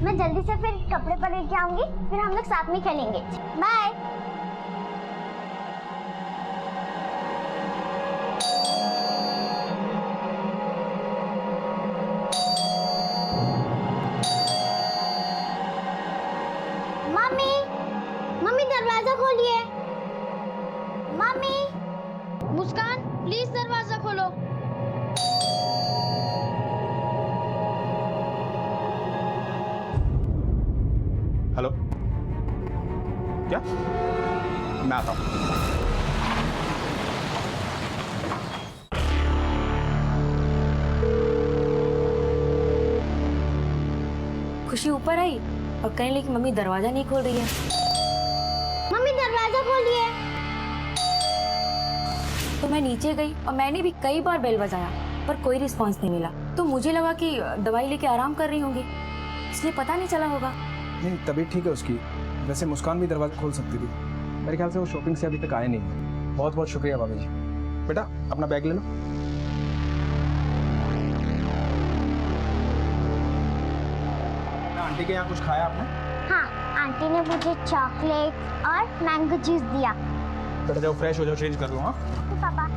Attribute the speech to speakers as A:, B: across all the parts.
A: मैं जल्दी से फिर कपड़े पर लेके आऊंगी, फिर हम लोग साथ में खेलेंगे। बाय। मम्मी, मम्मी दरवाजा खोलिए। मम्मी।
B: मुस्कान प्लीज दरवाजा खोलो।
C: हेलो, क्या? मैं आता हूँ।
D: खुशी ऊपर आई और कहने लगी कि मम्मी दरवाजा नहीं खोल रही है।
A: मम्मी दरवाजा खोलिए।
D: तो मैं नीचे गई और मैंने भी कई बार बेल बजाया पर कोई रिस्पांस नहीं मिला। तो मुझे लगा कि दवाई लेके आराम कर रही होंगी, इसलिए पता नहीं चला होगा।
E: नहीं, तबीयत ठीक है उसकी। वैसे मुस्कान भी दरवाजा खोल सकती थी। मेरे ख्याल से वो शॉपिंग से अभी तक आए नहीं। बहुत बहुत शुक्रिया भाभी जी। बेटा अपना बैग ले लो। आंटी के यहाँ कुछ खाया आपने?
A: हाँ, आंटी ने मुझे चॉकलेट और मैंगो जूस दिया।
E: बेटा जाओ फ्रेश हो जाओ, चेंज कर लो। हाँ
A: पापा।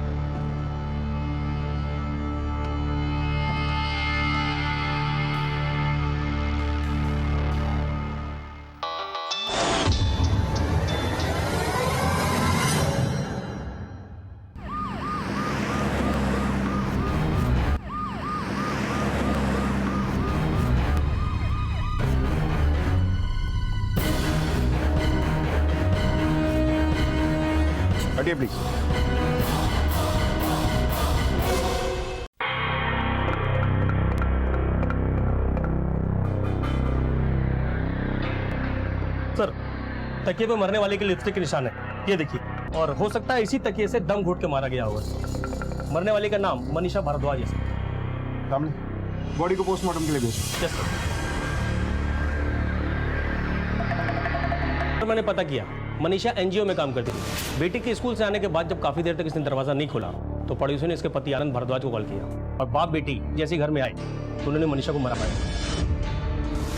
C: हटिए प्लीज।
F: सर, तकिए पे मरने वाले के लिपस्टिक के निशान है, ये देखिए। और हो सकता है इसी तकिए से दम घुट के मारा गया होगा। मरने वाले का नाम मनीषा भारद्वाज है सर।
C: सामने बॉडी को पोस्टमार्टम के लिए भेजो।
F: Yes sir. तो मैंने पता किया, मनीषा एनजीओ में काम करती थी। बेटी के स्कूल से आने के बाद जब काफी देर तक इसने दरवाजा नहीं खोला तो पड़ोसियों ने इसके पति आनंद भारद्वाज को कॉल किया और बाप बेटी जैसे घर में आए तो उन्होंने मनीषा को मारा पाया।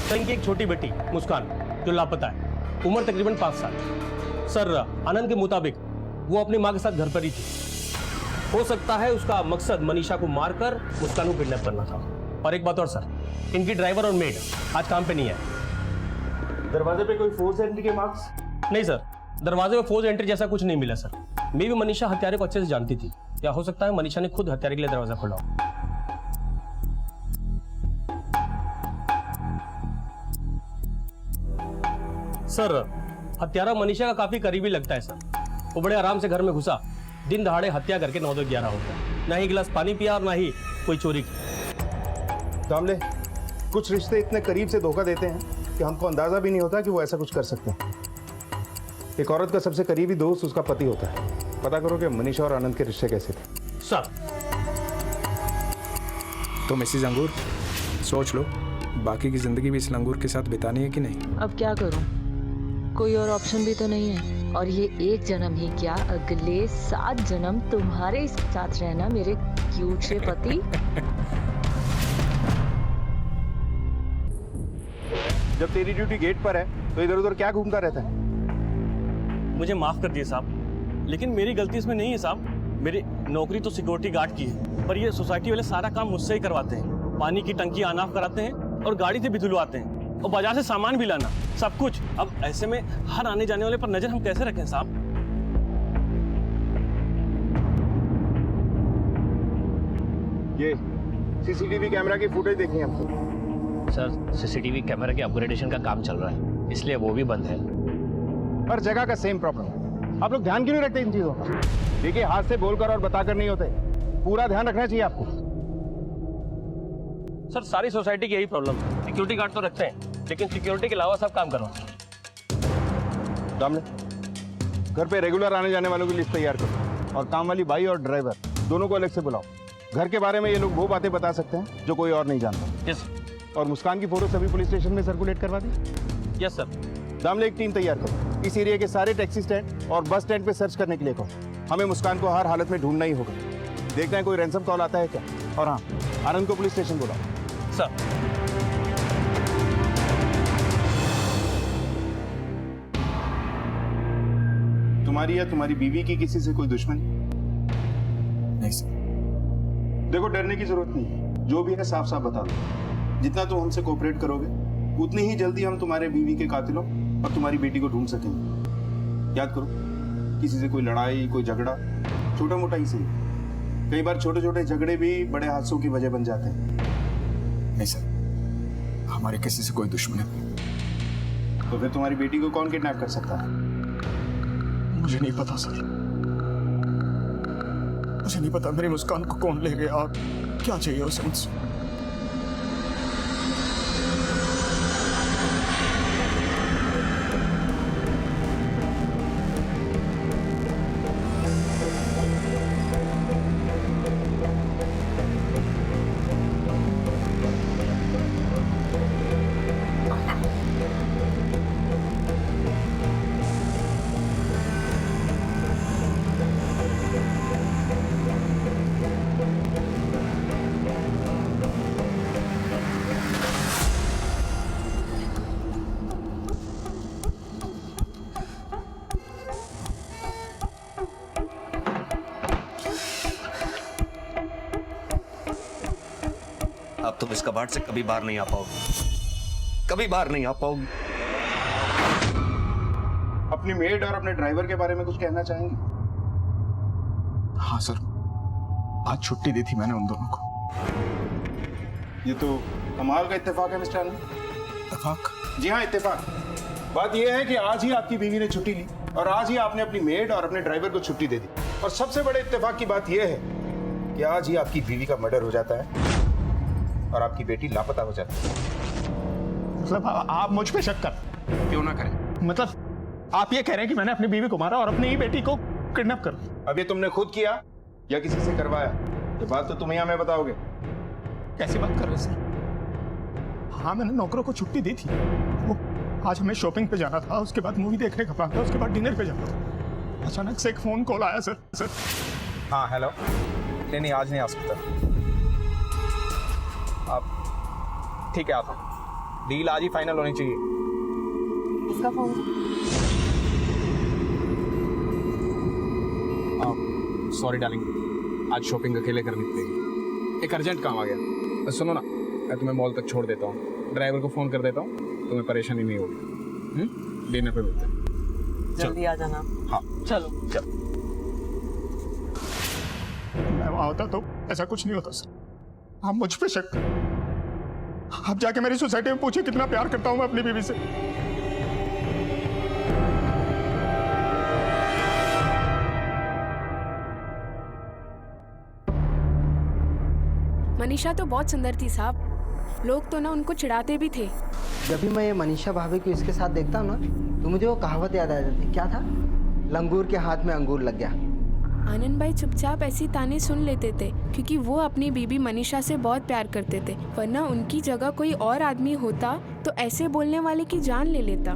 F: सर, इनकी एक छोटी बेटी मुस्कान जो लापता है, उम्र तकरीबन 5 साल। सर, आनंद के मुताबिक वो अपनी माँ के साथ घर पर ही थी। हो सकता है उसका मकसद मनीषा को मारकर मुस्कान को किडनैप करना था। और एक बात और सर, इनकी ड्राइवर और मेड आज काम पे नहीं है।
C: दरवाजे पे कोई फोर्स एंट्री के मार्क्स?
F: नहीं सर, दरवाजे में फोर्स एंट्री जैसा कुछ नहीं मिला सर। मे भी मनीषा हत्यारे को अच्छे से जानती थी, या हो सकता है मनीषा ने खुद हत्यारे के लिए दरवाजा खोला हो। सर, हत्यारा मनीषा का काफी करीबी लगता है सर। वो बड़े आराम से घर में घुसा, दिन दहाड़े हत्या करके 9-11 हो गया। ना ही गिलास पानी पिया और ना ही कोई चोरी की।
C: दामले, कुछ रिश्ते इतने करीब से धोखा देते हैं कि हमको अंदाजा भी नहीं होता कि वो ऐसा कुछ कर सकते हैं। एक औरत का सबसे करीबी दोस्त उसका पति होता है। पता करो कि मनीषा और आनंद के रिश्ते कैसे थे।
F: सर,
E: तो मिसेज अंगूर सोच लो, बाकी की जिंदगी भी इस लंगूर के साथ बितानी है कि नहीं।
G: अब क्या करूं, कोई और ऑप्शन भी तो नहीं है। और ये एक जन्म ही क्या, अगले 7 जन्म तुम्हारे साथ रहना मेरे क्यूट से पति।
C: जब तेरी ड्यूटी गेट पर है तो इधर उधर क्या घूमता रहता है?
F: मुझे माफ कर दिए साहब, लेकिन मेरी गलती इसमें नहीं है साहब। मेरी नौकरी तो सिक्योरिटी गार्ड की है, पर ये सोसाइटी वाले सारा काम मुझसे ही करवाते हैं। पानी की टंकी ऑन ऑफ कराते हैं और गाड़ी से भी धुलवाते हैं और बाजार से सामान भी लाना, सब कुछ। अब ऐसे में हर आने जाने वाले पर नजर हम कैसे रखें साहब?
C: ये सीसीटीवी कैमरा की फुटेज देखी हमको।
H: सर, सीसीटीवी कैमरा के अपग्रेडेशन का काम चल रहा है, इसलिए वो भी बंद है।
C: हर जगह का सेम प्रॉब्लम। आप लोग ध्यान क्यों नहीं रखते इन चीजों का? देखिए, हाथ से बोलकर और बताकर नहीं होते, पूरा ध्यान रखना चाहिए आपको।
F: सर, सारी सोसाइटी की यही प्रॉब्लम है। सिक्योरिटी गार्ड तो रखते हैं, लेकिन सिक्योरिटी के अलावा सब काम करवाते हैं।
C: दामले, घर पे रेगुलर आने जाने वालों की लिस्ट तैयार करो और काम वाली बाई और ड्राइवर दोनों को अलग से बुलाओ। घर के बारे में ये लोग वो बातें बता सकते हैं जो कोई और नहीं जानता।
F: यस।
C: और मुस्कान की फोटो सभी पुलिस स्टेशन में सर्कुलेट करवा दी।
F: Yes sir.
C: दामले, एक टीम तैयार करो, इस एरिया के सारे टैक्सी स्टैंड और बस स्टैंड पे सर्च करने के लिए कहो। हमें मुस्कान को हर हालत में ढूंढना ही होगा। देखना है कोई रैंसम कॉल आता है क्या। और हाँ, आनंद को पुलिस स्टेशन बुलाओ।
F: सर।
C: तुम्हारी या तुम्हारी बीवी की किसी से कोई दुश्मनी?
E: नहीं सर।
C: देखो, डरने की जरूरत नहीं है, जो भी है साफ साफ बता दो। जितना तुम हमसे कोऑपरेट करोगे उतनी ही जल्दी हम तुम्हारे बीवी के कातिलों और तुम्हारी बेटी को ढूंढ सकेंगे। याद करो, किसी से कोई लड़ाई, कोई झगड़ा, छोटा मोटा ही सही, कई बार छोटे छोटे झगड़े भी बड़े हादसों की वजह बन जाते हैं।
E: नहीं सर, हमारे किसी से कोई दुश्मनी नहीं।
C: तो फिर तुम्हारी बेटी को कौन किडनैप कर सकता है?
E: मुझे नहीं पता सर, मुझे नहीं पता मेरी मुस्कान को कौन ले गया और क्या चाहिए उसे मुझसे।
I: अब तुम इस कबाड़ से कभी बाहर नहीं आ पाओगे, कभी बाहर नहीं आ पाओगे।
C: अपनी मेड और अपने ड्राइवर के बारे में कुछ कहना चाहेंगे?
E: हाँ सर, आज छुट्टी दी थी मैंने उन दोनों को।
C: ये तो कमाल का इत्तेफाक है मिस्टर आनंद।
E: इत्तेफाक?
C: जी हाँ, इत्तेफाक। बात यह है कि आज ही आपकी बीवी ने छुट्टी ली और आज ही आपने अपनी मेड और अपने ड्राइवर को छुट्टी दे दी। और सबसे बड़े इत्तेफाक की बात यह है कि आज ही आपकी बीवी का मर्डर हो जाता है और आपकी बेटी लापता हो जाती है।
E: मतलब आप मुझ पे शक कर?
C: क्यों ना करें?
E: मतलब आप ये कह रहे हैं कि मैंने अपनी बीवी को मारा और अपनी ही बेटी को किडनैप कर दिया?
C: अब ये तुमने खुद किया या किसी से करवाया? ये बात तो तुम ही हमें बताओगे।
E: कैसी बात कर रहे हैं सर? हाँ, मैंने नौकरों को छुट्टी दी थी। वो आज हमें शॉपिंग पे जाना था, उसके बाद मूवी देखने का प्लान था, उसके बाद डिनर पे जाना था। अचानक से एक फोन कॉल आया सर।
J: हाँ हेलो, नहीं आज नहीं आ सकता आप। ठीक है, आता डील आज ही फाइनल होनी चाहिए।
D: इसका फोन?
E: सॉरी डार्लिंग, आज शॉपिंग अकेले करनी पड़ेगी, एक अर्जेंट काम आ गया। सुनो ना, मैं तुम्हें मॉल तक छोड़ देता हूँ, ड्राइवर को फ़ोन कर देता हूँ, तुम्हें परेशानी नहीं होगी। डिनर पे मिलते हैं।
K: जल्दी आ जाना।
E: हाँ
K: चलो।
E: मैं वहाँ होता तो ऐसा कुछ नहीं होता सर। आप मुझ पे शक करें, आप जाके मेरी सोसाइटी में पूछिए कितना प्यार करता हूँ मैं अपनी बीवी से।
L: मनीषा तो बहुत सुंदर थी साहब, लोग तो ना उनको चिढ़ाते भी थे।
K: जब भी मैं ये मनीषा भाभी को इसके साथ देखता हूँ ना, तो मुझे वो कहावत याद आ जाती। क्या था? लंगूर के हाथ में अंगूर लग गया।
L: आनंद भाई चुपचाप ऐसी ताने सुन लेते थे क्योंकि वो अपनी बीबी मनीषा से बहुत प्यार करते थे, वरना उनकी जगह कोई और आदमी होता तो ऐसे बोलने वाले की जान ले लेता।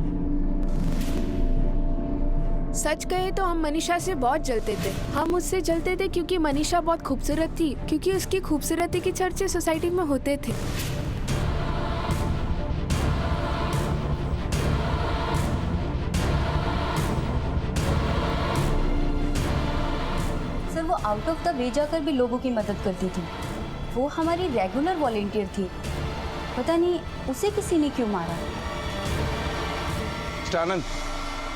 L: सच कहे तो हम मनीषा से बहुत जलते थे। हम उससे जलते थे क्योंकि मनीषा बहुत खूबसूरत थी, क्योंकि उसकी खूबसूरती के चर्चे सोसाइटी में होते थे।
D: सर, वो आउट ऑफ द वे जाकर भी लोगों की मदद करती थी। वो हमारी रेगुलर वॉलेंटियर थी। पता नहीं उसे किसी ने क्यों मारा।
C: मिस्टर आनंद,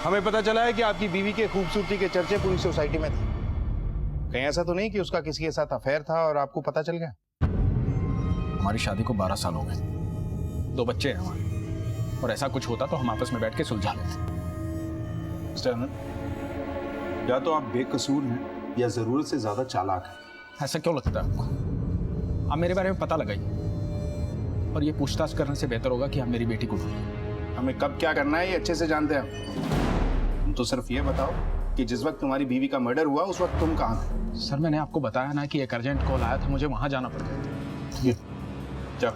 C: हमें पता चला है कि आपकी बीवी के खूबसूरती के चर्चे पूरी सोसाइटी में थे। कहीं ऐसा तो नहीं कि उसका किसी के साथ अफेयर था और आपको पता चल गया?
E: हमारी शादी को 12 साल हो गए, 2 बच्चे हैं हमारे, और ऐसा कुछ होता तो हम आपस में बैठ के सुलझा लेते।
C: मिस्टर आनंद, या तो आप बेकसूर हैं या जरूरत से ज्यादा चालाक हैं।
E: ऐसा क्यों लगता है आपको? आप मेरे बारे में पता लगाइए, और ये पूछताछ करने से बेहतर होगा कि आप मेरी बेटी को ढूंढिए।
C: हमें कब क्या करना है ये अच्छे से जानते हैं। तुम तो सिर्फ ये बताओ कि जिस वक्त तुम्हारी बीवी का मर्डर हुआ उस वक्त तुम कहाँ थे?
E: सर, मैंने आपको बताया ना कि एक अर्जेंट कॉल आया था, मुझे वहां जाना पड़ गया था।
C: ठीक है, जाओ।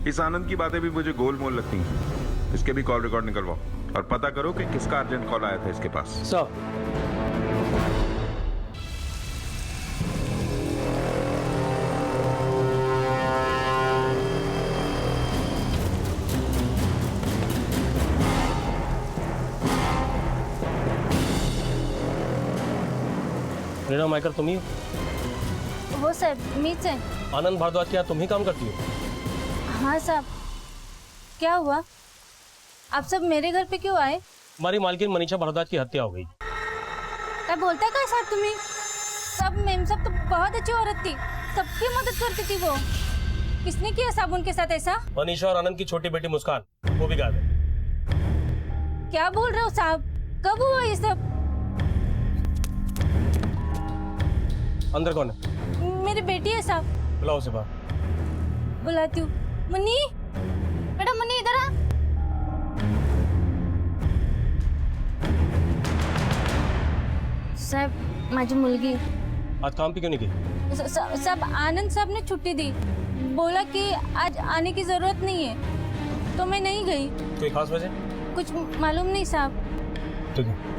M: इस आनंद की बातें भी मुझे गोलमोल लगती हैं। इसके भी कॉल रिकॉर्ड निकलवाओ और पता करो कि किसका अर्जेंट कॉल आया था इसके पास।
F: सर, रीना माइकर तुम ही हो?
B: हो साहब, मीच है।
F: आनंद भारद्वाज के यहाँ तुम ही काम करती हो?
B: हाँ साहब। क्या हुआ? आप सब मेरे घर पे क्यों आए?
F: हमारी मालकिन मनीषा भारद्वाज की हत्या हो गई।
B: क्या बोलता है साहब तुम्हें? सब मेम सब तो बहुत अच्छी औरत थी, सबकी मदद करती थी वो। किसने किया साहब उनके साथ ऐसा?
F: मनीषा और आनंद की छोटी बेटी मुस्कान, वो भी गायब है।
B: क्या बोल रहे हो साहब? कब हुआ ये सब?
F: अंदर कौन है?
B: मेरी बेटी है साहब।
F: बुलाओ उसे बाहर।
B: बुलाती हूँ। मुन्नी, बेटा मुन्नी इधर आ। साहब माझी मुलगी।
F: आज काम पे क्यों नहीं गई?
B: सब आनंद साहब ने छुट्टी दी, बोला कि आज आने की जरूरत नहीं है, तो मैं नहीं गई।
F: कोई खास वजह?
B: कुछ मालूम नहीं साहब।
F: ठीक है।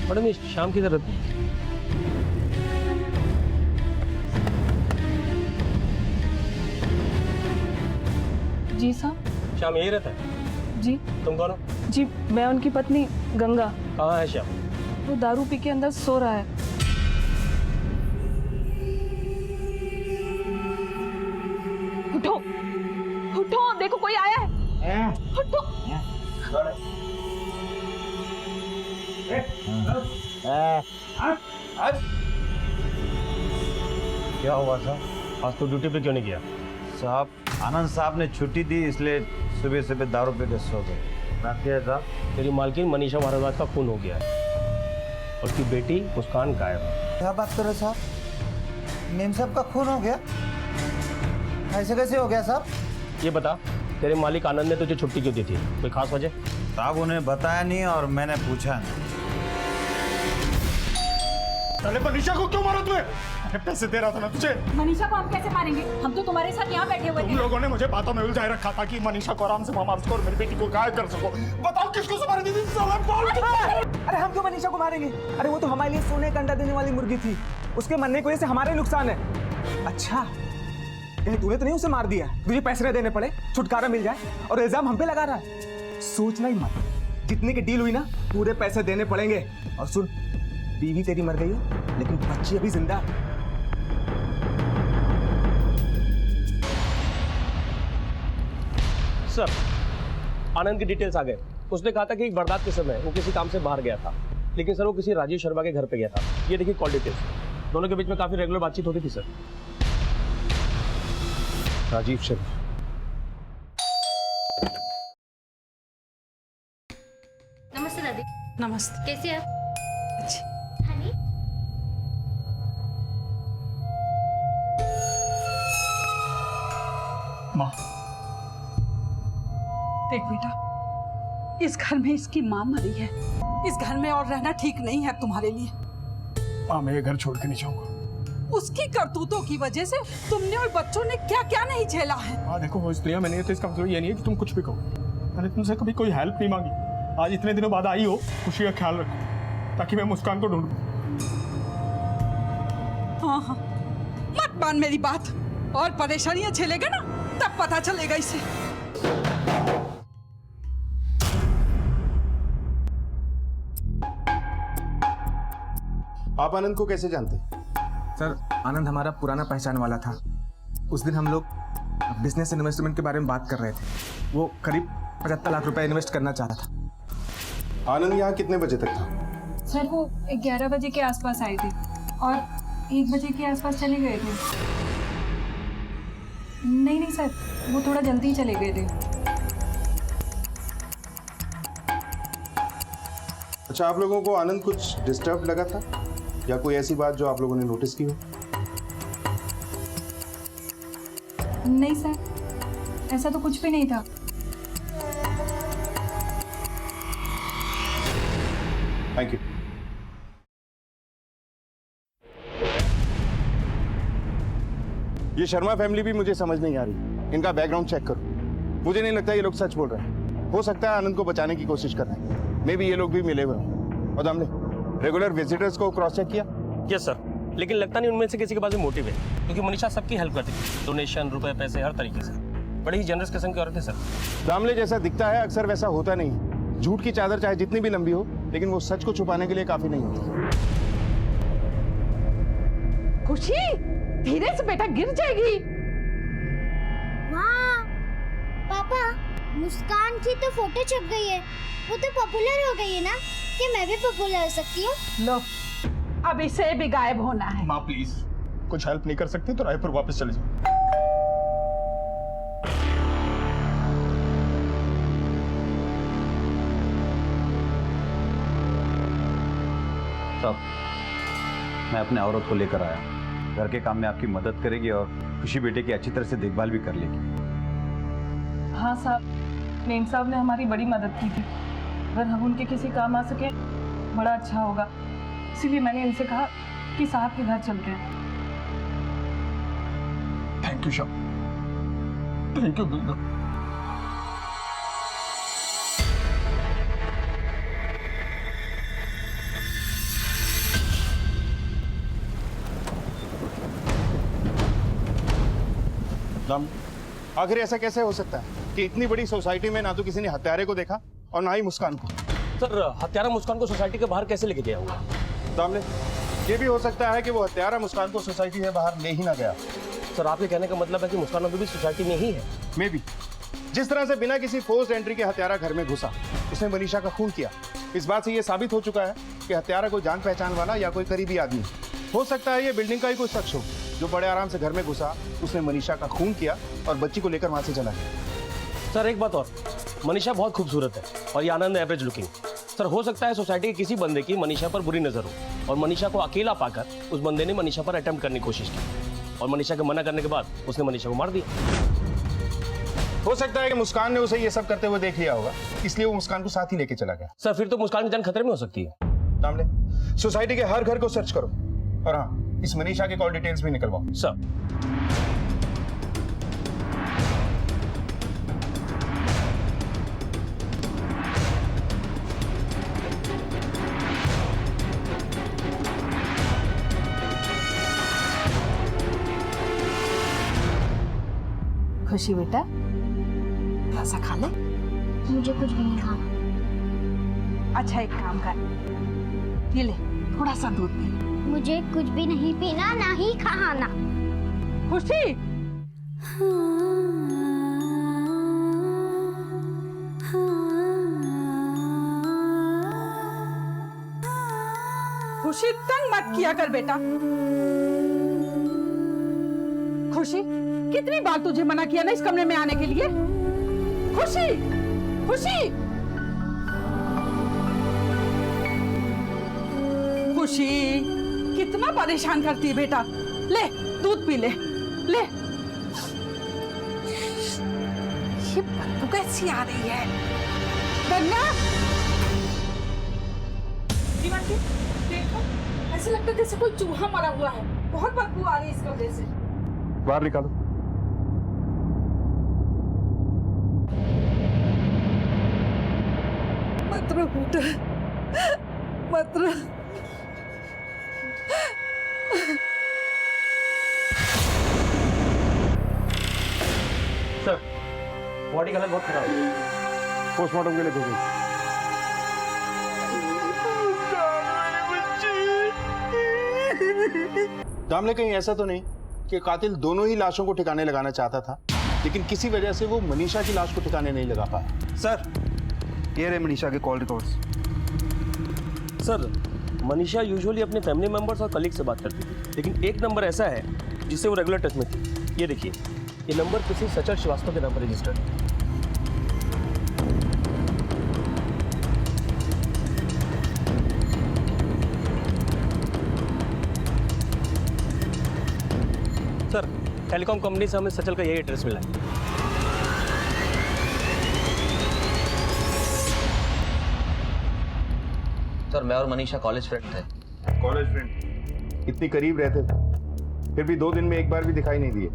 F: मैडम, ये शाम की जरूरत है?
N: जी साहब।
F: श्याम यही रहता है?
N: जी।
F: तुम कौन हो?
N: जी मैं उनकी पत्नी गंगा।
F: कहाँ है श्याम?
N: वो दारू पी के अंदर सो रहा है। उठो उठो, देखो कोई आया है। उठो।
F: क्या हुआ साहब? आज तो ड्यूटी पे क्यों नहीं गया?
O: साहब आनंद साहब ने छुट्टी दी, इसलिए सुबह सुबह दारू पी के सो गए। साहब
F: तेरी मालकिन मनीषा भारद्वाज का खून हो गया है, उसकी बेटी मुस्कान गायब है।
K: क्या बात कर रहे साहब? मेम साहब का खून हो गया? ऐसे कैसे हो गया साहब?
F: ये बता, तेरे मालिक आनंद ने तुझे छुट्टी क्यों दी थी? कोई खास वजह?
O: साहब उन्हें बताया नहीं और मैंने पूछा नहीं।
C: अरे मनीषा को क्यों मारा तुम्हें? अरे पैसे दे रहा था ना तुझे।
N: मनीषा को हम कैसे मारेंगे? हम तो तुम्हारे साथ यहाँ बैठे हुए थे।
C: तुम लोगों ने मुझे बातों में उलझाए रखा था कि मनीषा को आराम से मार सको और मेरी बेटी को गायब कर सको। बताओ किसको से मारी थी?
K: अरे हम क्यों मनीषा को मारेंगे? अरे वो तो हमारे लिए सोने का अंडा देने वाली मुर्गी थी, उसके मरने की वजह से हमारा नुकसान है। अच्छा, कहीं तूने तो नहीं उसे मार दिया? तुझे पैसे न देने पड़े, छुटकारा मिल जाए, और इल्जाम हम पे लगा रहा है। सोचना ही मत, जितने की डील हुई ना पूरे पैसे देने पड़ेंगे। और सुन, बीवी तेरी मर गई है लेकिन बच्ची अभी जिंदा है।
F: सर, आनंद की डिटेल्स आ गए। उसने कहा था कि एक वारदात के समय वो किसी काम से बाहर गया था, लेकिन सर वो किसी राजीव शर्मा के घर पे गया था। ये देखिए कॉल डिटेल्स। दोनों के बीच में काफी रेगुलर बातचीत होती थी सर।
C: राजीव शर्मा।
B: नमस्ते दादी।
N: नमस्ते।
B: कैसे हैं आप?
A: हनी,
N: माँ देख बेटा, इस घर में इसकी माँ मरी है। इस घर में और रहना ठीक नहीं है तुम्हारे लिए।
C: माँ मैं ये घर छोड़ के नहीं जाऊंगा।
N: उसकी करतूतों की वजह से तुमने और बच्चों ने क्या क्या नहीं झेला है।
C: हाँ देखो, वो इसलिए मैंने तो इसका मतलब ये नहीं है कि तुम कुछ भी कहो। मैंने तुमसे कभी कोई हेल्प नहीं मांगी। आज इतने दिनों बाद आई हो, खुशी का ख्याल रखो ताकि मैं मुस्कान को ढूंढूं।
N: हाँ हाँ, मत मान मेरी बात। और परेशानियां झेलेगा ना तब पता चलेगा इसे।
C: आप आनंद को कैसे जानते?
K: सर, आनंद हमारा पुराना पहचान वाला था। उस दिन हम लोग बिजनेस इन्वेस्टमेंट के बारे में बात कर रहे थे। वो करीब 75 लाख रुपए इन्वेस्ट करना चाह रहा था।
C: आनंद यहाँ कितने बजे तक था?
L: सर वो 11 बजे के आसपास आए थे और 1 बजे के आसपास चले गए थे। नहीं सर, वो थोड़ा जल्दी चले गए थे।
C: अच्छा, आप लोगों को आनंद कुछ डिस्टर्ब लगा था या कोई ऐसी बात जो आप लोगों ने नोटिस की हो?
L: नहीं सर, ऐसा तो कुछ भी नहीं था।
C: Thank you. ये शर्मा फैमिली भी मुझे समझ नहीं आ रही। इनका बैकग्राउंड चेक करो। मुझे नहीं लगता ये लोग सच बोल रहे हैं। हो सकता है आनंद को बचाने की कोशिश कर रहे हैं। मे बी ये लोग भी मिले हुए हैं। और हमने रेगुलर विजिटर्स को क्रॉस चेक किया?
F: यस सर, लेकिन लगता नहीं उनमें से किसी के पास भी मोटिव है, क्योंकि मनीषा सबकी हेल्प करती थी, डोनेशन, रुपए, पैसे, हर तरीके से। बड़ी ही जनरस किस्म की औरत है सर।
C: दामले जैसा दिखता है अक्सर वैसा होता नहीं है। झूठ की चादर चाहे जितनी भी लंबी हो, लेकिन वो सच को छुपाने के लिए काफी नहीं होती।
N: खुशी, धीरे से बेटा, गिर जाएगी।
A: वाह पापा, मुस्कान की तो फोटो छप गई है। वो तो पॉपुलर हो गई है ना, कि मैं भी पॉपुलर हो सकती हूँ।
N: लो, अब इसे भी गायब होना है।
C: माँ प्लीज, कुछ हेल्प नहीं कर सकती तो रायपुर वापस चले जाओ।
O: साहब, मैं अपने औरत को लेकर आया। घर के काम में आपकी मदद करेगी और खुशी बेटे की अच्छी तरह से देखभाल भी कर लेगी।
P: हाँ साहब, मेम साहब ने हमारी बड़ी मदद की थी। अगर हम उनके किसी काम आ सके बड़ा अच्छा होगा, इसीलिए मैंने इनसे कहा कि साहब के घर चलते हैं।
C: थैंक यू शाम, थैंक यू बिल्ला। आखिर ऐसा कैसे हो सकता है कि इतनी बड़ी सोसाइटी में ना तो किसी ने हत्यारे को देखा और ना ही मुस्कान को?
F: सर, हत्यारा मुस्कान को सोसाइटी के बाहर कैसे लेके गया होगा?
C: दामले, ये भी हो सकता है कि वो हत्यारा मुस्कान को सोसाइटी से बाहर ले ही ना गया।
F: सर, आपके कहने का मतलब है कि मुस्कान अभी भी सोसाइटी में ही है?
C: मे भी। जिस तरह से बिना किसी फोर्स्ड एंट्री के हत्यारा घर में घुसा, उसने मनीषा का खून किया, इस बात से ये साबित हो चुका है कि हत्यारा कोई जान पहचान वाला या कोई करीबी आदमी हो सकता है। ये बिल्डिंग का ही कोई शख्स हो जो बड़े आराम से घर में घुसा, उसने मनीषा का खून किया और बच्ची को लेकर वहां से चला गया।
F: सर, एक बात और, मनीषा बहुत खूबसूरत है और ये आनंद एवरेज लुकिंग। सर, हो सकता है सोसाइटी के किसी बंदे की मनीषा पर बुरी नजर हो और मनीषा को अकेला पाकर उस बंदे ने मनीषा पर अटेम्प्ट करने की कोशिश की और मनीषा के मना करने के बाद उसने मनीषा को मार दिया।
C: हो सकता है कि मुस्कान ने उसे ये सब करते हुए देख लिया होगा, इसलिए वो मुस्कान को साथ ही लेके चला गया।
F: सर, फिर तो मुस्कान की जान खतरे में हो सकती है।
C: दामले, सोसाइटी के हर घर को सर्च करो और हाँ, इस मनीषा के कॉल डिटेल्स भी निकलवाओ।
F: सर,
N: खुशी बेटा, थोड़ा सा खा ले।
A: मुझे कुछ भी नहीं खाना।
N: अच्छा, एक काम कर, ये ले, थोड़ा सा दूध पी ले।
A: मुझे कुछ भी नहीं पीना, ना ही खाना।
N: खुशी, खुशी, तंग मत किया कर बेटा। खुशी, कितनी बार तुझे मना किया ना इस कमरे में आने के लिए? खुशी, खुशी, खुशी, कितना परेशान करती है बेटा। ले, दूध पी ले, ले। ये बदबू कैसी आ रही है? गन्ना, दीवान जी, देखो, ऐसे लगता है जैसे कोई चूहा मरा हुआ है। बहुत बदबू आ रही है इस कमरे से।
C: बाहर निकालो।
N: मत रो बेटा, मत रो।
F: सर, बॉडी का हालत बहुत खराब है,
C: पोस्टमार्टम के लिए भेजो। दामले, कहीं ऐसा तो नहीं कि कातिल दोनों ही लाशों को ठिकाने लगाना चाहता था, लेकिन किसी वजह से वो मनीषा की लाश को ठिकाने नहीं लगा पाया?
K: सर, ये रहे मनीषा के call records.
F: Sir, Manisha usually अपने फैमिली मेंबर्स और कलीग से बात करती थी, लेकिन एक नंबर ऐसा है जिससे वो रेगुलर टच में थी। ये देखिए, ये नंबर किसी सचल श्रीवास्तव के नाम पर रजिस्टर्ड है। सर, टेलीकॉम कंपनी से हमें सचल का यही एड्रेस मिला है।
H: सर, मैं और मनीषा कॉलेज फ्रेंड थे।
C: College friend? इतनी करीब रहते थे, फिर भी 2 दिन में एक बार भी दिखाई नहीं दिए,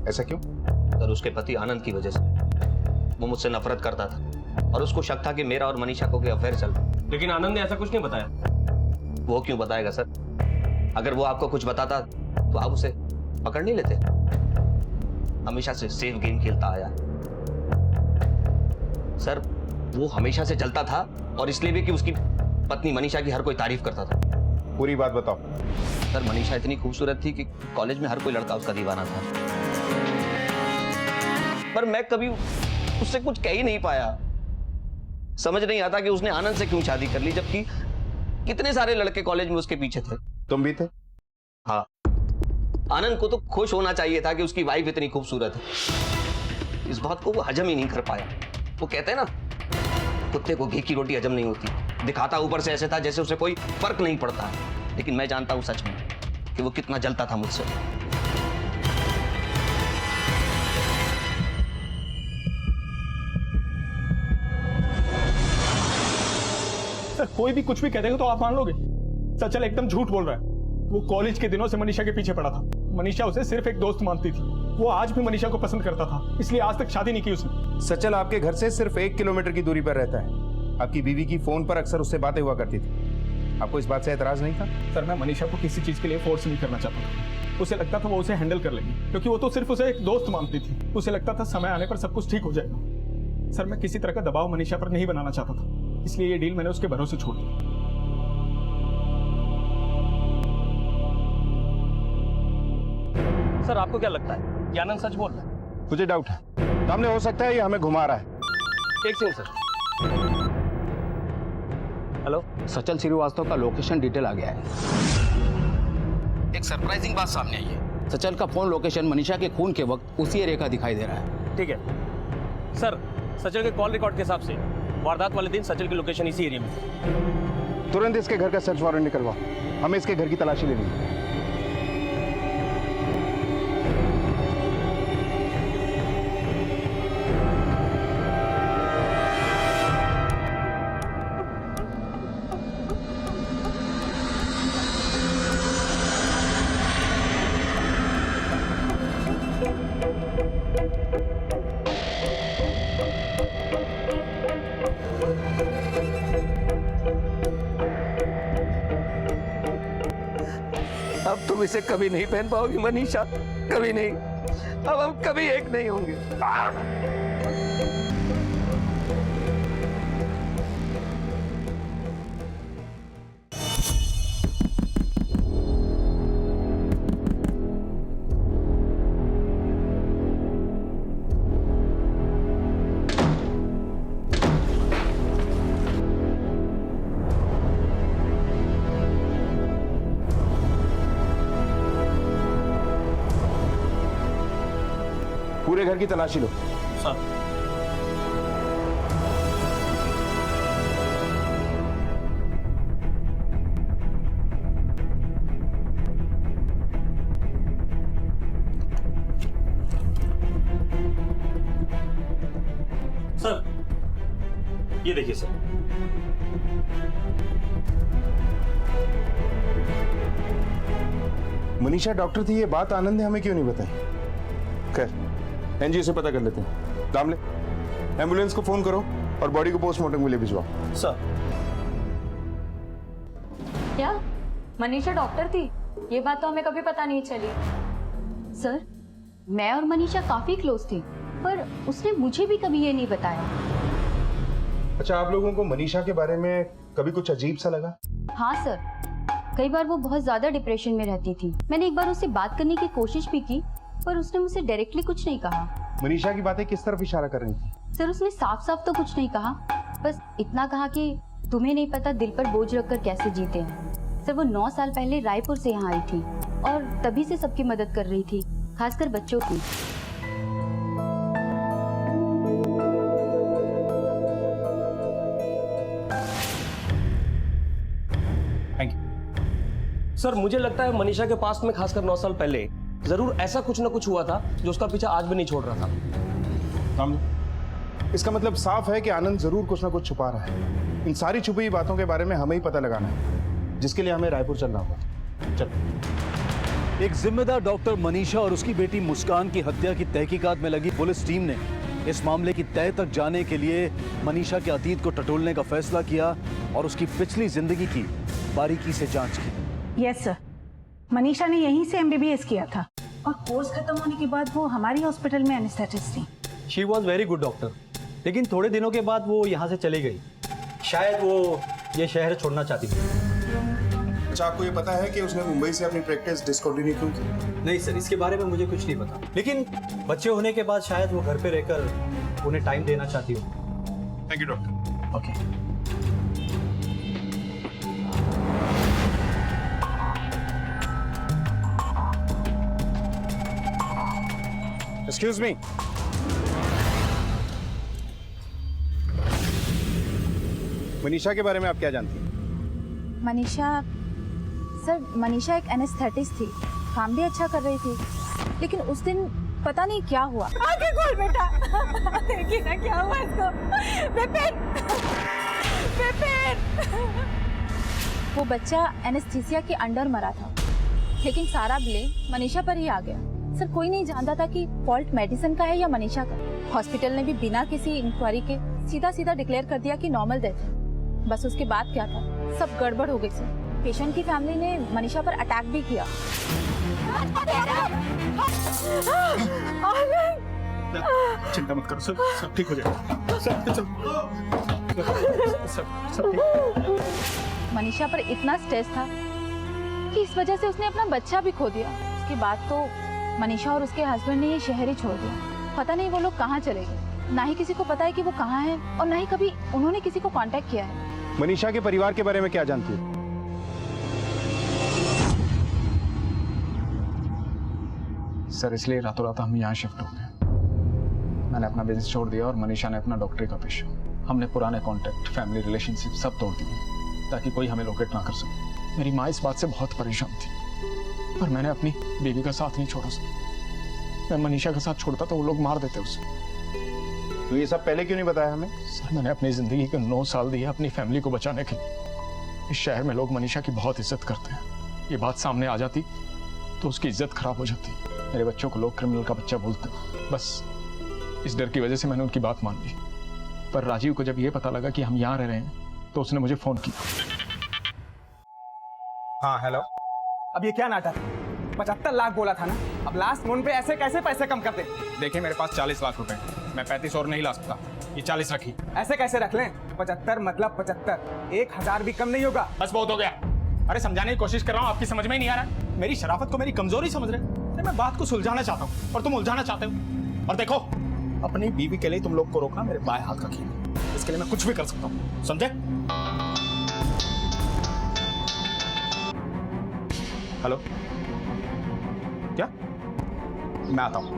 C: ऐसा क्यों?
H: सर, उसके पति आनंद की वजह से वो मुझसे नफरत करता था और उसको शक था कि मेरा और मनीषा को कोई अफेयर चल रहा है।
F: लेकिन आनंद ने ऐसा कुछ नहीं बताया।
H: वो क्यों बताएगा सर? अगर वो आपको कुछ बताता तो आप उसे पकड़ नहीं लेते? हमेशा से सेफ गेम खेलता आया, सर वो हमेशा से जलता था, और इसलिए भी कि उसकी पत्नी मनीषा की हर कोई तारीफ करता था।
C: पूरी बात बताओ।
H: सर मनीषा इतनी खूबसूरत थी कि कॉलेज में हर कोई लड़का उसका दीवाना था, पर मैं कभी उससे कुछ कह ही नहीं पाया। समझ नहीं आता कि उसने आनंद से क्यों शादी कर ली, जबकि कितने सारे लड़के कॉलेज में उसके पीछे थे।
C: तुम भी थे?
H: हाँ, आनंद को तो खुश होना चाहिए था कि उसकी वाइफ इतनी खूबसूरत है। इस बात को वो हजम ही नहीं कर पाया। वो कहते हैं ना, कुत्ते को घी की रोटी हजम नहीं होती। दिखाता ऊपर से ऐसे था जैसे उसे कोई फर्क नहीं पड़ता, लेकिन मैं जानता हूं सच में कि वो कितना जलता था मुझसे।
Q: सर कोई भी कुछ भी कह देगा तो आप मान लोगे? सचल एकदम झूठ बोल रहा है। वो कॉलेज के दिनों से मनीषा के पीछे पड़ा था। मनीषा उसे सिर्फ एक दोस्त मानती थी। वो आज भी मनीषा को पसंद करता था, इसलिए आज तक शादी नहीं की उसने।
C: सचल आपके घर से सिर्फ 1 किलोमीटर की दूरी पर रहता है। आपकी बीवी की फोन पर अक्सर उससे बातें हुआ करती थी। आपको इस बात से एतराज नहीं था?
Q: सर मैं मनीषा को किसी चीज के लिए फोर्स नहीं करना चाहता था। उसे लगता था वो उसे हैंडल कर लेगी, क्योंकि वो तो सिर्फ उसे एक दोस्त मानती थी। उसे लगता था समय आने पर सब कुछ ठीक हो जाएगा। सर मैं किसी तरह का दबाव मनीषा पर नहीं बनाना चाहता था, इसलिए ये डील मैंने उसके भरोसे छोड़ दी।
F: सर आपको क्या लगता है कि आनंद सच बोल रहा है?
C: मुझे डाउट है। सामने हो सकता है ये हमें घुमा रहा है।
F: एक सेकंड सर। हेलो,
R: सचल श्रीवास्तव का लोकेशन डिटेल आ गया है। एक सरप्राइजिंग बात सामने आई है। सचल का फोन लोकेशन मनीषा के खून के वक्त उसी एरिया का दिखाई दे रहा है।
F: ठीक है सर, सचल के कॉल रिकॉर्ड के हिसाब से वारदात वाले दिन सचल की लोकेशन इसी एरिया में थी।
C: तुरंत इसके घर का सर्च वारंट निकलवाओ। हमें इसके घर की तलाशी लेनी है।
I: अब तुम इसे कभी नहीं पहन पाओगी मनीषा, कभी नहीं। अब हम कभी एक नहीं होंगे।
C: पूरे घर की तलाशी लो।
F: सर सर ये देखिए सर,
C: मनीषा डॉक्टर थी, ये बात आनंद ने हमें क्यों नहीं बताई? खैर एनजीओ से पता कर लेते हैं। दामले, एम्बुलेंस को फोन करो और बॉडी को पोस्टमार्टम के लिए भिजवाओ।
F: सर
D: क्या मनीषा डॉक्टर थी? ये बात तो हमें कभी पता नहीं चली।
S: सर मैं और मनीषा काफी क्लोज थे, पर उसने मुझे भी कभी ये नहीं बताया।
C: अच्छा, आप लोगों को मनीषा के बारे में कभी कुछ अजीब सा लगा?
S: हाँ सर, कई बार वो बहुत ज्यादा डिप्रेशन में रहती थी। मैंने एक बार उससे बात करने की कोशिश भी की, पर उसने मुझसे डायरेक्टली कुछ नहीं कहा।
C: मनीषा की बातें किस तरफ इशारा कर रही थी?
S: सर उसने साफ साफ तो कुछ नहीं कहा, बस इतना कहा कि तुम्हें नहीं पता दिल पर बोझ रखकर कैसे जीते हैं। सर वो 9 साल पहले रायपुर से यहाँ आई थी और तभी से सबकी मदद कर रही थी, खासकर बच्चों की।
F: Thank you sir. मुझे लगता है मनीषा के पास में खासकर 9 साल पहले जरूर ऐसा कुछ ना कुछ हुआ था जो उसका पीछा आज भी नहीं छोड़ रहा
C: था। इसका मतलब साफ है कि आनंद जरूर कुछ ना कुछ छुपा रहा है। इन सारी छुपी हुई बातों के बारे में हमें ही पता लगाना है, जिसके लिए हमें रायपुर चलना होगा। चल।
O: एक जिम्मेदार डॉक्टर मनीषा और उसकी बेटी मुस्कान की हत्या की तहकीकात में लगी पुलिस टीम ने इस मामले की तह तक जाने के लिए मनीषा के अतीत को टटोलने का फैसला किया और उसकी पिछली जिंदगी की बारीकी से जांच की।
T: यस सर, मनीषा ने यहीं से MBBS किया था और कोर्स खत्म होने के बाद वो हमारी हॉस्पिटल में एनेस्थेटिस्ट थी।
F: She was very good doctor.
U: लेकिन थोड़े दिनों के बाद वो यहाँ से चली गई। शायद वो ये शहर छोड़ना चाहती थी।
C: अच्छा, आपको ये पता है कि उसने मुंबई से अपनी प्रैक्टिस डिस्कंटिन्यू क्यों की?
U: नहीं सर, इसके बारे में मुझे कुछ नहीं पता, लेकिन बच्चे होने के बाद शायद वो घर पे रहकर उन्हें टाइम देना चाहती हो।
C: Thank you doctor.
U: Okay.
C: Excuse me. Manisha के बारे में आप क्या जानती हैं?
V: मनीषा सर, मनीषा एक एनेस्थेटिस्ट थी, काम भी अच्छा कर रही थी, लेकिन उस दिन पता नहीं क्या हुआ।
B: आगे खोल बेटा, देखिए ना क्या हुआ इसको। विपिन, विपिन।
V: वो बच्चा एनेस्थीसिया के अंडर मरा था, लेकिन सारा ब्लेम मनीषा पर ही आ गया। सर, कोई नहीं जानता था कि फॉल्ट मेडिसिन का है या मनीषा का। हॉस्पिटल ने भी बिना किसी इंक्वायरी के सीधा सीधा डिक्लेयर कर दिया कि नॉर्मल डेथ है। बस उसके बाद क्या था, सब गड़बड़ हो गई सर। पेशेंट की फैमिली ने मनीषा पर अटैक भी किया।
Q: चिंता मत करो सर, सब ठीक हो जाएगा। सब ठीक।
V: मनीषा पर इतना स्ट्रेस था कि इस वजह से उसने अपना बच्चा भी खो दिया। उसके बाद तो मनीषा और उसके हस्बैंड ने ये शहर ही छोड़ दिया। पता नहीं वो लोग कहाँ चले गए, ना ही किसी को पता है कि वो कहाँ है, और ना ही कभी उन्होंने किसी को कांटेक्ट किया है।
C: मनीषा के परिवार के बारे में क्या जानती हो?
E: सर, इसलिए रातों रात हम यहाँ शिफ्ट हो गए। मैंने अपना बिजनेस छोड़ दिया और मनीषा ने अपना डॉक्टरी का पेशा। हमने पुराने कांटेक्ट, फैमिली रिलेशनशिप सब तोड़ दिए ताकि कोई हमें लोकेट ना कर सके। मेरी माँ इस बात से बहुत परेशान थी, पर मैंने अपनी बेबी का साथ नहीं छोड़ा सर। मैं मनीषा का साथ छोड़ता तो वो लोग मार देते उसे।
C: तो ये सब पहले क्यों नहीं बताया हमें?
E: सर, मैंने अपनी जिंदगी के 9 साल दिए अपनी फैमिली को बचाने के लिए। इस शहर में लोग मनीषा की बहुत इज्जत करते हैं। ये बात सामने आ जाती तो उसकी इज्जत खराब हो जाती। मेरे बच्चों को लोग क्रिमिनल का बच्चा बोलते हैं। बस इस डर की वजह से मैंने उनकी बात मान ली। पर राजीव को जब ये पता लगा कि हम यहाँ रह रहे हैं तो उसने मुझे फोन किया।
K: हाँ हेलो। अब ये क्या नाटक? 75 लाख बोला था ना, अब लास्ट मोमेंट पे ऐसे कैसे पैसे कम कर दे?
E: देखिए, मेरे पास 40 लाख रुपए, मैं 35 और नहीं ला सकता। ये 40 रखी।
K: ऐसे कैसे रख लें? 75 मतलब 75, 1000 भी कम नहीं होगा।
E: बस बहुत हो गया। अरे समझाने की कोशिश कर रहा हूँ, आपकी समझ में ही नहीं आ रहा। मेरी शराफत को मेरी कमजोरी समझ रहे। मैं बात को सुलझाना चाहता हूँ और तुम उलझाना चाहते हो। और देखो, अपनी बीवी के लिए तुम लोग को रोकना मेरे बाएं हाथ का खेल है। इसके लिए मैं कुछ भी कर सकता हूँ, समझे? हेलो, क्या? मैं आता हूँ।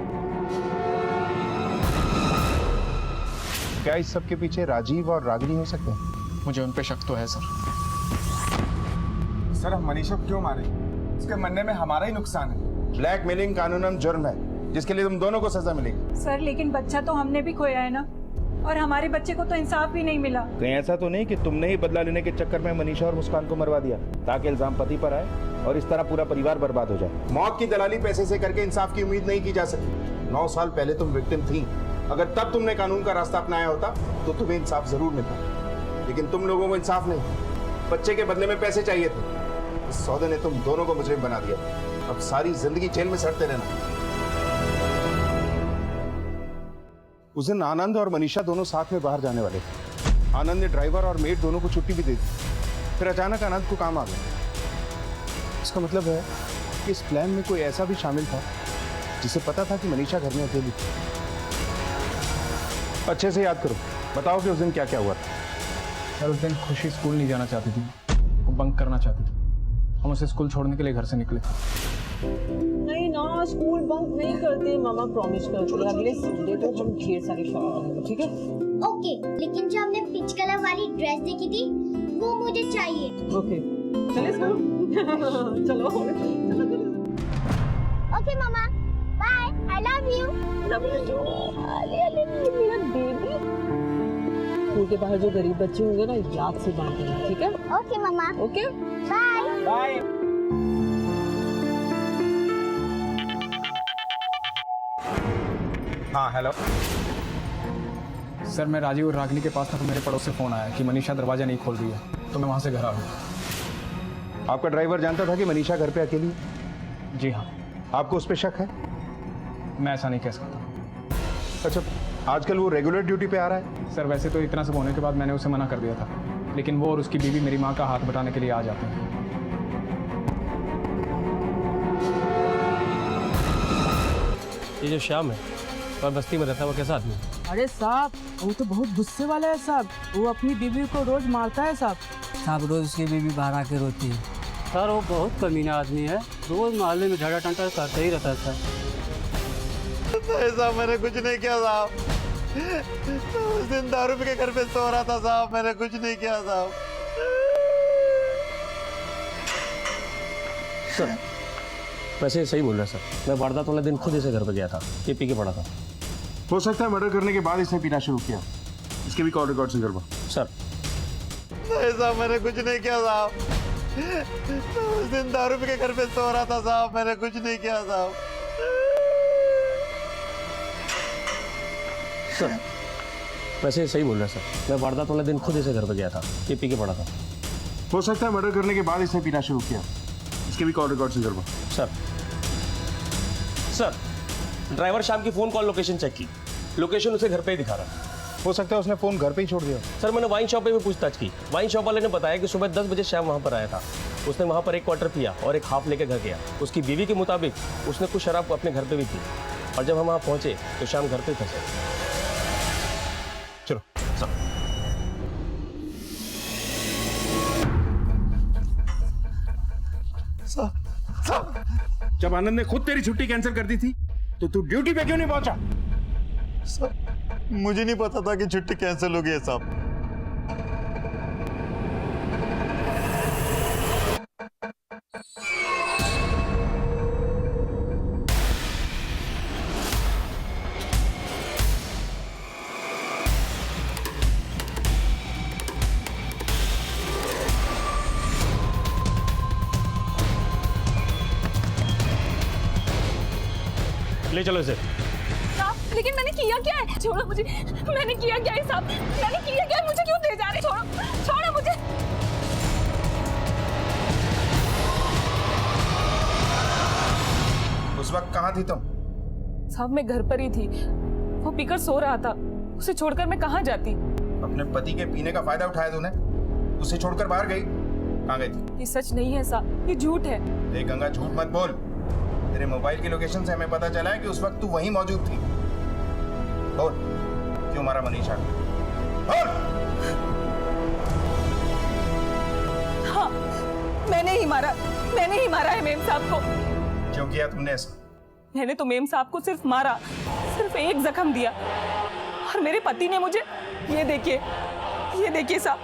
C: क्या इस सब के पीछे राजीव और रागिनी हो सकते हैं?
E: मुझे उन पे शक तो है सर।
K: सर, हम मनीषा को क्यों मारे? उसके मरने में हमारा ही नुकसान है।
C: ब्लैकमेलिंग कानूनन जुर्म है, जिसके लिए तुम दोनों को सजा मिलेगी।
B: सर, लेकिन बच्चा तो हमने भी खोया है ना, और हमारे बच्चे को तो इंसाफ भी नहीं मिला।
C: कहीं ऐसा तो नहीं कि तुमने ही बदला लेने के चक्कर में मनीषा और मुस्कान को मरवा दिया ताकि इल्जाम पति पर आए और इस तरह पूरा परिवार बर्बाद हो जाए? मौत की दलाली पैसे से करके इंसाफ की उम्मीद नहीं की जा सकती। 9 साल पहले तुम विक्टिम थी। अगर तब तुमने कानून का रास्ता अपनाया होता तो तुम्हें इंसाफ जरूर मिलता, लेकिन तुम लोगों को इंसाफ नहीं, बच्चे के बदले में पैसे चाहिए थे। इस सौदे ने तुम दोनों को मुजरिम बना दिया। अब सारी जिंदगी जेल में सड़ते रहना। उस दिन आनंद और मनीषा दोनों साथ में बाहर जाने वाले थे। आनंद ने ड्राइवर और मेड दोनों को छुट्टी भी दे दी। फिर अचानक आनंद को काम आ गया। इसका मतलब है कि इस प्लान में कोई ऐसा भी शामिल था जिसे पता था कि मनीषा घर में अकेली थी। अच्छे से याद करो, बताओ कि उस दिन क्या क्या हुआ था।
E: सर, उस दिन खुशी स्कूल नहीं जाना चाहती थी, वो बंक करना चाहती थी। हम उसे स्कूल छोड़ने के लिए घर से निकले थे।
W: नहीं ना, स्कूल बंक नहीं करते, मामा प्रॉमिस करते हैं। अगले संडे को हम ढेर सारी शराब करेंगे, ठीक है?
A: ओके, लेकिन जो हमने पिच कलर वाली ड्रेस देखी थी वो मुझे चाहिए।
W: ओके, चले स्कूल। चलो।
A: ओके मामा, bye, I love you.
W: Love you too. अरे मेरा बेबी। स्कूल के बाहर जो गरीब बच्चे होंगे ना, याद से बांट देना, ठीक है?
A: ओके मामा।
W: Okay,
A: bye
W: bye.
E: हाँ हेलो सर, मैं राजीव और रागिनी के पास था तो मेरे पड़ोस से फोन आया कि मनीषा दरवाजा नहीं खोल रही है, तो मैं वहाँ से घर आ गया।
C: आपका ड्राइवर जानता था कि मनीषा घर पे अकेली है?
E: जी हाँ।
C: आपको उस पर शक है?
E: मैं ऐसा नहीं कह सकता।
C: अच्छा, आजकल वो रेगुलर ड्यूटी पे आ रहा है।
E: सर वैसे तो इतना सब होने के बाद मैंने उसे मना कर दिया था, लेकिन वो और उसकी बीवी मेरी माँ का हाथ बटाने के लिए आ जाते हैं।
F: ये जो श्याम है वह बस्ती में रहता है, वो कैसा आदमी है?
P: अरे साहब वो तो बहुत गुस्से वाला है साहब, वो अपनी बीवी को रोज मारता है साहब।
G: साहब रोज उसकी बीवी बाहर आके रोती है। सर वो बहुत कमीना आदमी है, रोज मोहल्ले में झगड़ा टंटा करता ही रहता है सर।
I: साहब मैंने कुछ नहीं किया साहब, उस दिन दारू पी के घर पे सो रहा था साहब, मैंने कुछ नहीं किया साहब।
F: सर वैसे सही बोल रहा है सर, मैं वारदात वाले दिन खुद इसे घर पे गया था, ये पी के पड़ा था।
C: हो सकता है मर्डर करने के बाद इसने पीना शुरू किया, इसके भी कॉल रिकॉर्ड से करवा।
F: सर
I: नहीं साहब मैंने कुछ नहीं किया साहब, उस दिन दारू पी के घर पे सो रहा था साहब, मैंने कुछ नहीं किया साहब।
F: सर वैसे सही बोल रहा है सर, मैं वारदात वाले दिन खुद इसे घर पे गया था, ये पी के पड़ा था।
C: हो सकता है मर्डर करने के बाद इसने पीना शुरू किया, इसके भी कॉल रिकॉर्ड से करवा।
F: सर ड्राइवर शाम की फोन कॉल लोकेशन चेक की, लोकेशन उसे घर पे ही दिखा रहा है।
C: हो सकता है उसने फोन घर पे ही छोड़ दिया।
F: सर मैंने वाइन शॉप पे भी पूछताछ की, वाइन शॉप वाले ने बताया कि सुबह 10 बजे शाम वहाँ पर आया था, उसने वहाँ पर एक क्वार्टर पिया और एक हाफ लेकर घर गया। उसकी बीवी के मुताबिक उसने कुछ शराब अपने घर पे भी पी, और जब हम वहाँ पहुँचे तो शाम घर पे फंसे।
C: चलो जब आनंद ने खुद तेरी छुट्टी कैंसिल कर दी थी तो तू ड्यूटी पे क्यों नहीं पहुंचा?
I: मुझे नहीं पता था कि छुट्टी कैंसिल हो गई है साहब।
F: ले चलो इसे।
V: साहब लेकिन मैंने किया क्या है? छोड़ो मुझे, मैंने किया क्या है साहब? मैंने किया क्या है? मुझे क्यों ले जा रहे? छोड़ो छोड़ो मुझे।
C: उस वक्त कहाँ थी तुम?
P: साहब मैं घर पर ही थी, वो पीकर सो रहा था, उसे छोड़कर मैं कहाँ जाती?
C: अपने पति के पीने का फायदा उठाया तूने, उसे छोड़कर बाहर गई। कहाँ गई थी?
P: ये सच नहीं है साहब, ये झूठ है।
C: देख गंगा झूठ मत बोल, तेरे मोबाइल की लोकेशन से हमें पता चला है कि उस वक्त तू वहीं मौजूद थी। बोल क्यों मारा मनीषा को? बोल।
P: हाँ मैंने ही मारा है मेम साहब को।
C: क्यों किया तुमने ऐसा?
P: मैंने तो मेम साहब को सिर्फ मारा, सिर्फ एक जख्म दिया, और मेरे पति ने मुझे ये देखिए साहब,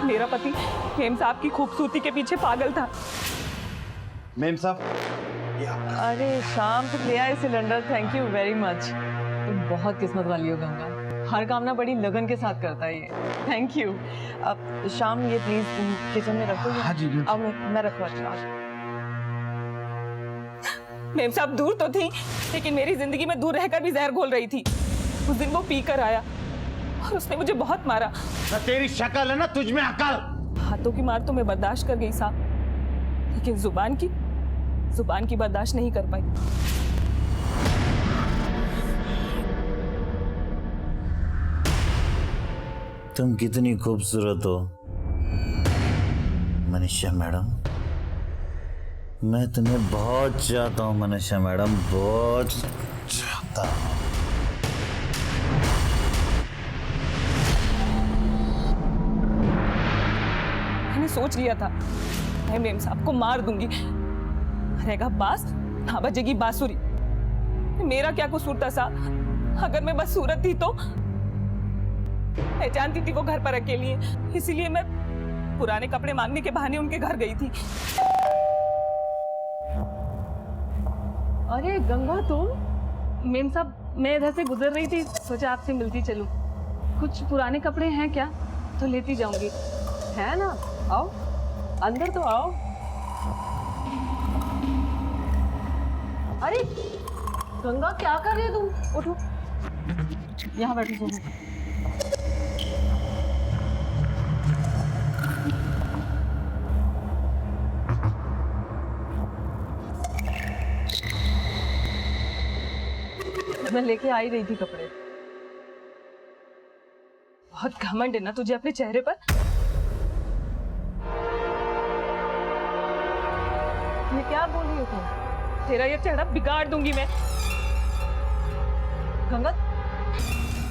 P: मेरा पति मेम साहब की खूबसूरती के पीछे पागल था।
I: मेम साहब
P: अरे शाम तक ले आए cylinder, thank you very much.
W: तुम बहुत किस्मत वाली हो गंगा, हर काम ना बड़ी लगन के साथ करता है ये, थैंक यू। अब शाम ये प्लीज तुम किचन में रखो।
C: हाँ जी
W: अब मैं रखवा।
P: मेम साहब दूर तो थी, लेकिन मेरी जिंदगी में दूर रहकर भी जहर घोल रही थी। उस दिन वो पी कर आया और उसने मुझे बहुत मारा।
C: तेरी शक्ल है ना तुझ में अकल।
P: हाथों की मार तो मैं बर्दाश्त कर गई साहब, लेकिन जुबान की बर्दाश्त नहीं कर पाई।
J: तुम कितनी खूबसूरत हो मनीषा मैडम, मैं तुम्हें बहुत चाहता हूँ मनीषा मैडम, बहुत चाहता हूँ।
P: मैंने सोच लिया था मैं मेम साहब को मार दूंगी, रहेगा बास ना बजेगी बांसुरी। मेरा क्या कसूर था साहब? अगर मैं बस सूरत थी तो मैं जानती थी वो घर पर अकेली है, इसीलिए मैं पुराने कपड़े मांगने के बहाने उनके घर गई थी।
W: अरे गंगा तुम? मेम साहब मैं इधर से गुजर रही थी, सोचा आपसे मिलती चलूं। कुछ पुराने कपड़े हैं क्या तो लेती जाऊंगी। है ना, आओ अंदर तो आओ। अरे गंगा क्या कर रही हो तुम? उठो, यहाँ बैठो। मैं लेके आई रही थी कपड़े।
P: बहुत घमंड है ना तुझे अपने चेहरे पर। ये क्या बोल रही हो तुम? तेरा ये चेहरा बिगाड़ दूंगी मैं। गंगा,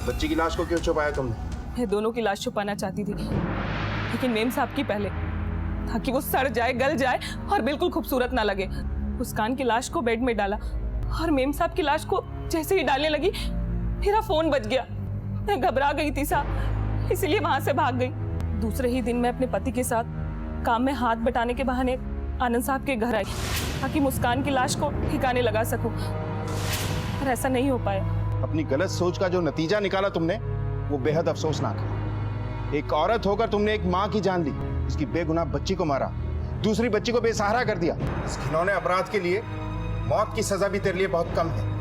C: बच्ची की लाश को क्यों छुपाया तुमने?
P: मैं दोनों की लाश छुपाना चाहती थी, लेकिन मेम साहब की पहले, ताकि वो सड़ जाए, गल जाए और बिल्कुल खूबसूरत ना लगे। मुस्कान की लाश को बेड में डाला और मेम साहब की लाश को जैसे ही डालने लगी मेरा फोन बज गया। मैं घबरा गई थी साहब, इसलिए वहां से भाग गई। दूसरे ही दिन मैं अपने पति के साथ काम में हाथ बटाने के बहाने आनंद साहब के घर आई, ताकि मुस्कान की लाश को ठिकाने लगा सकूं, पर ऐसा नहीं हो पाया।
C: अपनी गलत सोच का जो नतीजा निकाला तुमने वो बेहद अफसोसनाक है। एक औरत होकर तुमने एक माँ की जान ली, उसकी बेगुनाह बच्ची को मारा, दूसरी बच्ची को बेसहारा कर दिया। इस घिनौने अपराध के लिए मौत की सजा भी तेरे लिए बहुत कम है।